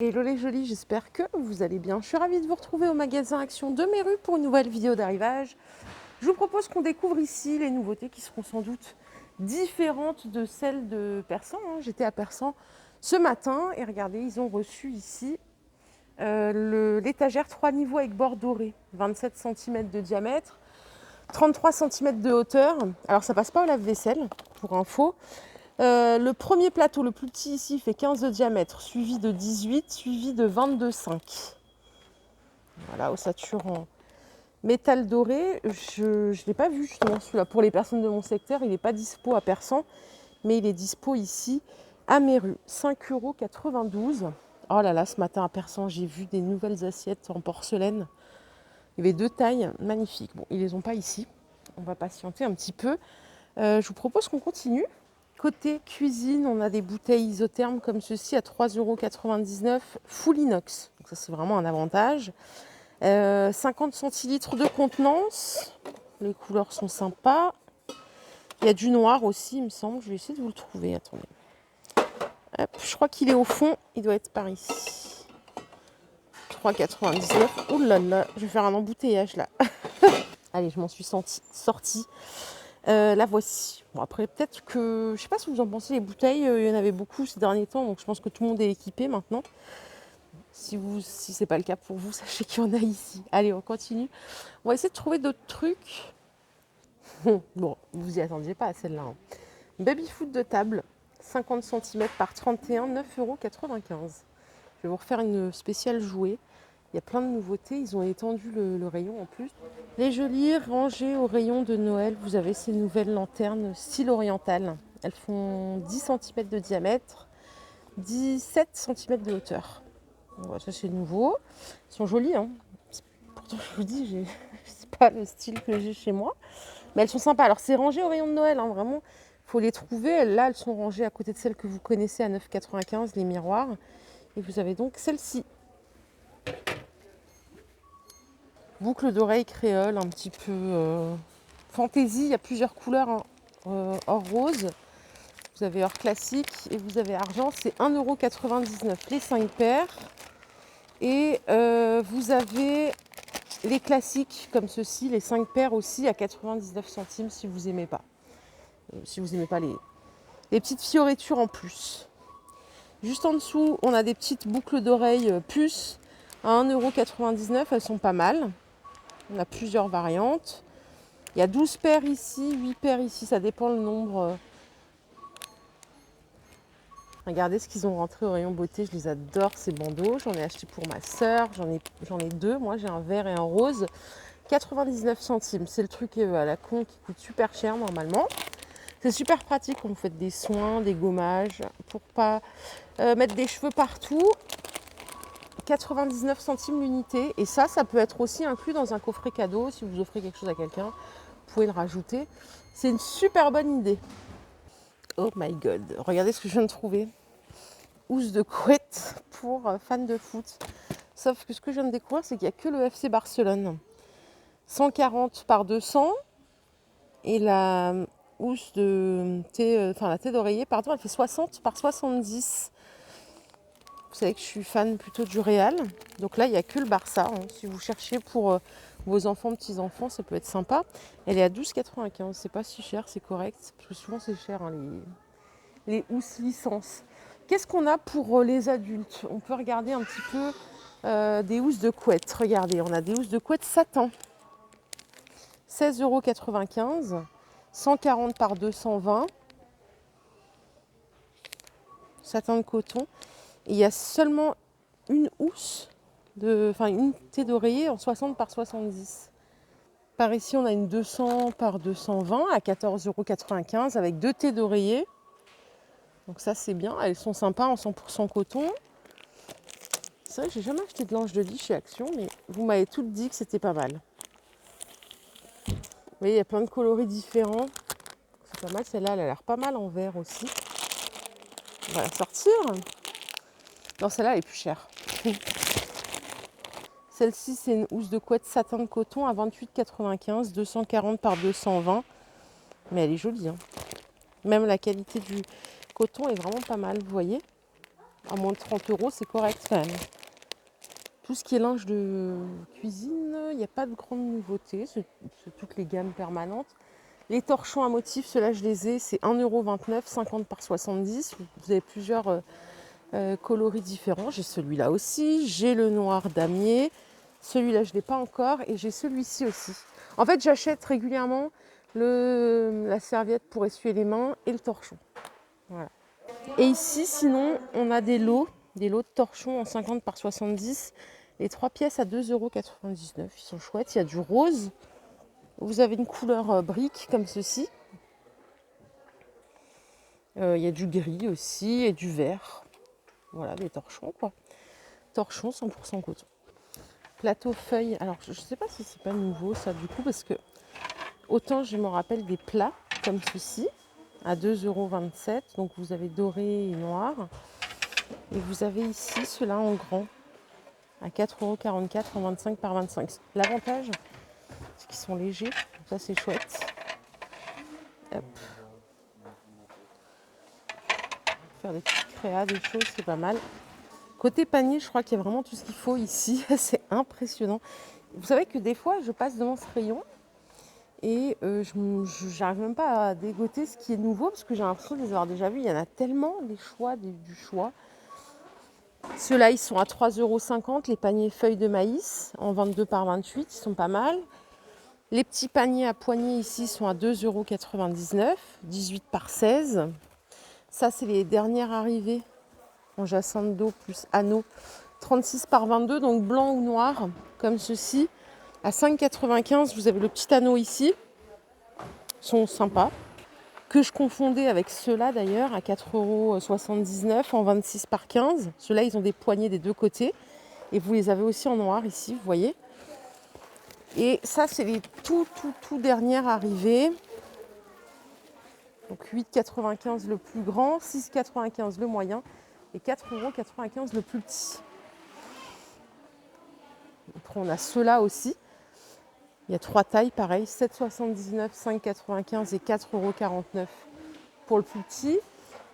Hello les jolis, j'espère que vous allez bien. Je suis ravie de vous retrouver au magasin Action de Méru pour une nouvelle vidéo d'arrivage. Je vous propose qu'on découvre ici les nouveautés qui seront sans doute différentes de celles de Persan. J'étais à Persan ce matin et regardez, ils ont reçu ici l'étagère 3 niveaux avec bord doré, 27 cm de diamètre, 33 cm de hauteur. Alors ça passe pas au lave-vaisselle, pour info. Le premier plateau, le plus petit ici, fait 15 de diamètre, suivi de 18, suivi de 22,5. Voilà, ossature en métal doré. Je ne l'ai pas vu justement celui-là. Pour les personnes de mon secteur, il n'est pas dispo à Persan, mais il est dispo ici à Méru. 5,92 €. Oh là là, ce matin à Persan, j'ai vu des nouvelles assiettes en porcelaine. Il y avait 2 tailles magnifiques. Bon, ils ne les ont pas ici. On va patienter un petit peu. Je vous propose qu'on continue. Côté cuisine, on a des bouteilles isothermes comme ceci à 3,99 €, full inox. Donc ça, c'est vraiment un avantage. 50 centilitres de contenance. Les couleurs sont sympas. Il y a du noir aussi, il me semble. Je vais essayer de vous le trouver. Attendez. Hop, je crois qu'il est au fond. Il doit être par ici. 3,99 €. Ouh là là, je vais faire un embouteillage là. Allez, je m'en suis sortie. La voici. Bon, après, peut-être que... Je ne sais pas ce que vous en pensez, les bouteilles, il y en avait beaucoup ces derniers temps, donc je pense que tout le monde est équipé maintenant. Si ce n'est pas le cas pour vous, sachez qu'il y en a ici. Allez, on continue. On va essayer de trouver d'autres trucs. Bon, vous y attendiez pas à celle-là. Baby food de table, 50 cm par 31, 9,95 €. Je vais vous refaire une spéciale jouet. Il y a plein de nouveautés, ils ont étendu le rayon en plus. Les jolies rangées au rayon de Noël, vous avez ces nouvelles lanternes style oriental. Elles font 10 cm de diamètre, 17 cm de hauteur. Voilà, ça c'est nouveau. Elles sont jolies, hein. Pourtant je vous dis, c'est pas le style que j'ai chez moi. Mais elles sont sympas. Alors c'est rangé au rayon de Noël, hein, vraiment. Il faut les trouver. Là, elles sont rangées à côté de celles que vous connaissez à 9,95 €, les miroirs. Et vous avez donc celle-ci. Boucle d'oreille créole, un petit peu fantaisie. Il y a plusieurs couleurs, hein. Or rose, vous avez or classique et vous avez argent. C'est 1,99 € les 5 paires. Et vous avez les classiques comme ceci, les 5 paires aussi à 99 centimes si vous n'aimez pas. Si vous n'aimez pas les petites fioritures en plus. Juste en dessous, on a des petites boucles d'oreilles puces à 1,99 €. Elles sont pas mal. On a plusieurs variantes. Il y a 12 paires ici, 8 paires ici, ça dépend le nombre. Regardez ce qu'ils ont rentré au rayon beauté, je les adore ces bandeaux. J'en ai acheté pour ma soeur, j'en ai deux. Moi j'ai un vert et un rose. 99 centimes, c'est le truc à la con qui coûte super cher normalement. C'est super pratique quand vous faites des soins, des gommages, pour pas mettre des cheveux partout. 99 centimes l'unité. Et ça peut être aussi inclus dans un coffret cadeau. Si vous offrez quelque chose à quelqu'un, vous pouvez le rajouter. C'est une super bonne idée. Oh my god, regardez ce que je viens de trouver. Housse de couette pour fans de foot. Sauf que ce que je viens de découvrir, c'est qu'il n'y a que le FC Barcelone. 140 par 200. Et la housse de thé, la thé d'oreiller, pardon, elle fait 60 par 70. Vous savez que je suis fan plutôt du Real. Donc là, il n'y a que le Barça. Hein. Si vous cherchez pour vos enfants, petits-enfants, ça peut être sympa. Elle est à 12,95 €. C'est pas si cher, c'est correct. Parce que souvent, c'est cher, hein, les housses licence. Qu'est-ce qu'on a pour les adultes? On peut regarder un petit peu des housses de couette. Regardez, on a des housses de couette satin. 16,95 €. 140 par 220. Satin de coton. Et il y a seulement une housse, une thé d'oreiller en 60 par 70. Par ici, on a une 200 par 220 à 14,95 € avec deux thés d'oreiller. Donc ça, c'est bien. Elles sont sympas en 100% coton. C'est vrai que j'ai jamais acheté de linge de lit chez Action, mais vous m'avez toutes dit que c'était pas mal. Vous voyez, il y a plein de coloris différents. C'est pas mal. Celle-là, elle a l'air pas mal en vert aussi. On va la sortir. Non, celle-là, elle est plus chère. Celle-ci, c'est une housse de couette satin de coton à 28,95 €, 240 par 220. Mais elle est jolie. Hein. Même la qualité du coton est vraiment pas mal, vous voyez. À moins de 30 euros, c'est correct quand même. Tout ce qui est linge de cuisine, il n'y a pas de grande nouveauté. C'est toutes les gammes permanentes. Les torchons à motifs, ceux-là, je les ai. C'est 1,29 €, 50 par 70. Vous avez plusieurs coloris différents. J'ai celui-là aussi. J'ai le noir damier. Celui-là, je ne l'ai pas encore. Et j'ai celui-ci aussi. En fait, j'achète régulièrement la serviette pour essuyer les mains et le torchon. Voilà. Et ici, sinon, on a des lots de torchons en 50 par 70. Les 3 pièces à 2,99 €. Ils sont chouettes. Il y a du rose. Vous avez une couleur brique comme ceci. Il y a du gris aussi et du vert. Voilà, des torchons quoi. Torchons 100% coton. Plateau feuille. Alors, je ne sais pas si c'est pas nouveau ça du coup, parce que autant je me rappelle des plats comme ceci à 2,27 €. Donc vous avez doré et noir. Et vous avez ici ceux-là en grand à 4,44 € en 25 par 25. L'avantage, c'est qu'ils sont légers. Ça, c'est chouette. Hop. Faire des petites créas, des choses, c'est pas mal. Côté panier, je crois qu'il y a vraiment tout ce qu'il faut ici. C'est impressionnant. Vous savez que des fois, je passe devant ce rayon et je n'arrive même pas à dégoter ce qui est nouveau parce que j'ai l'impression de les avoir déjà vus. Il y en a tellement des choix, du choix. Ceux-là, ils sont à 3,50 €. Les paniers feuilles de maïs en 22 par 28, ils sont pas mal. Les petits paniers à poignées ici sont à 2,99 €, 18 par 16. Ça, c'est les dernières arrivées en jacinthe d'eau plus anneau, 36 par 22, donc blanc ou noir, comme ceci. À 5,95 €, vous avez le petit anneau ici. Ils sont sympas. Que je confondais avec ceux-là d'ailleurs, à 4,79 € en 26 par 15. Ceux-là, ils ont des poignées des deux côtés. Et vous les avez aussi en noir ici, vous voyez. Et ça, c'est les tout dernières arrivées. Donc 8,95 € le plus grand, 6,95 € le moyen et 4,95 € le plus petit. Après, on a ceux-là aussi. Il y a 3 tailles, pareil, 7,79 €, 5,95 € et 4,49 € pour le plus petit.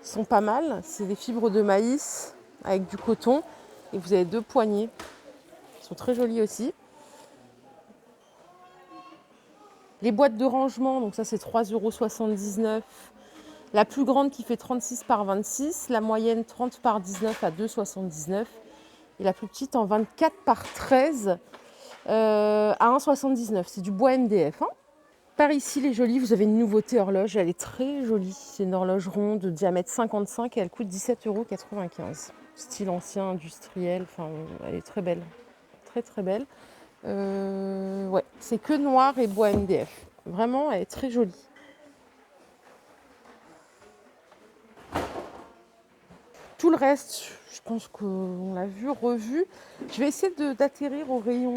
Ils sont pas mal. C'est des fibres de maïs avec du coton. Et vous avez 2 poignées. Ils sont très jolis aussi. Les boîtes de rangement, donc ça c'est 3,79 €. La plus grande qui fait 36 par 26. La moyenne 30 par 19 à 2,79 €. Et la plus petite en 24 par 13 à 1,79 €. C'est du bois MDF. Hein. Par ici, les jolies, vous avez une nouveauté horloge. Elle est très jolie. C'est une horloge ronde de diamètre 55 et elle coûte 17,95 €. Style ancien, industriel. Enfin, elle est très belle. Très belle. Ouais, c'est que noir et bois MDF. Vraiment, elle est très jolie. Tout le reste, je pense qu'on l'a vu, revu. Je vais essayer d'atterrir au rayon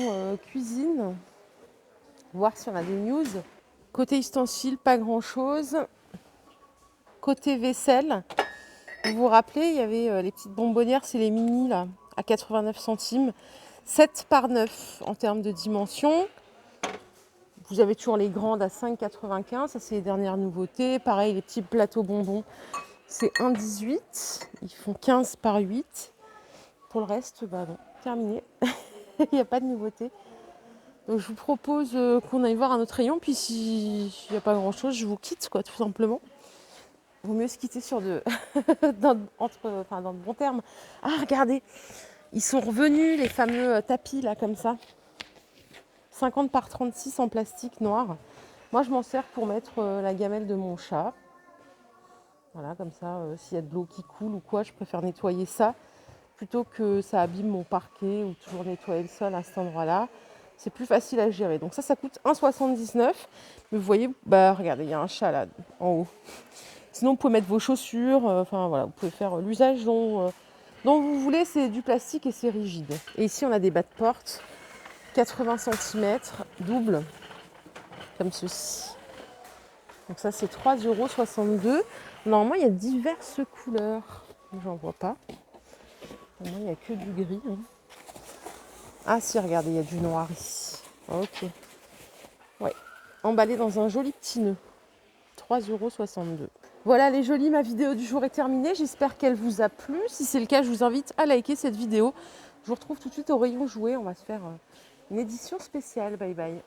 cuisine, voir si on a des news. Côté ustensiles, pas grand-chose. Côté vaisselle, vous vous rappelez, il y avait les petites bonbonnières, c'est les mini là, à 89 centimes. 7 par 9 en termes de dimension. Vous avez toujours les grandes à 5,95. Ça, c'est les dernières nouveautés. Pareil, les petits plateaux bonbons, c'est 1,18. Ils font 15 par 8. Pour le reste, bah non, terminé. Il n'y a pas de nouveauté. Donc, je vous propose qu'on aille voir un autre rayon. Puis, s'il n'y a pas grand-chose, je vous quitte, quoi, tout simplement. Il vaut mieux se quitter sur dans de bons termes. Ah, regardez, ils sont revenus, les fameux tapis, là, comme ça. 50 par 36 en plastique noir. Moi, je m'en sers pour mettre la gamelle de mon chat. Voilà, comme ça, s'il y a de l'eau qui coule ou quoi, je préfère nettoyer ça plutôt que ça abîme mon parquet ou toujours nettoyer le sol à cet endroit-là. C'est plus facile à gérer. Donc ça coûte 1,79 €. Mais vous voyez, bah regardez, il y a un chat là en haut. Sinon, vous pouvez mettre vos chaussures. Enfin voilà, vous pouvez faire l'usage dont vous voulez. C'est du plastique et c'est rigide. Et ici, on a des bas de porte 80 cm, double, comme ceci. Donc ça, c'est 3,62 €. Normalement, il y a diverses couleurs. J'en vois pas. Normalement, il n'y a que du gris. Hein. Ah si, regardez, il y a du noir ici. Ok. Ouais. Emballé dans un joli petit nœud. 3,62 €. Voilà les jolis, ma vidéo du jour est terminée. J'espère qu'elle vous a plu. Si c'est le cas, je vous invite à liker cette vidéo. Je vous retrouve tout de suite au rayon jouets. On va se faire une édition spéciale. Bye bye.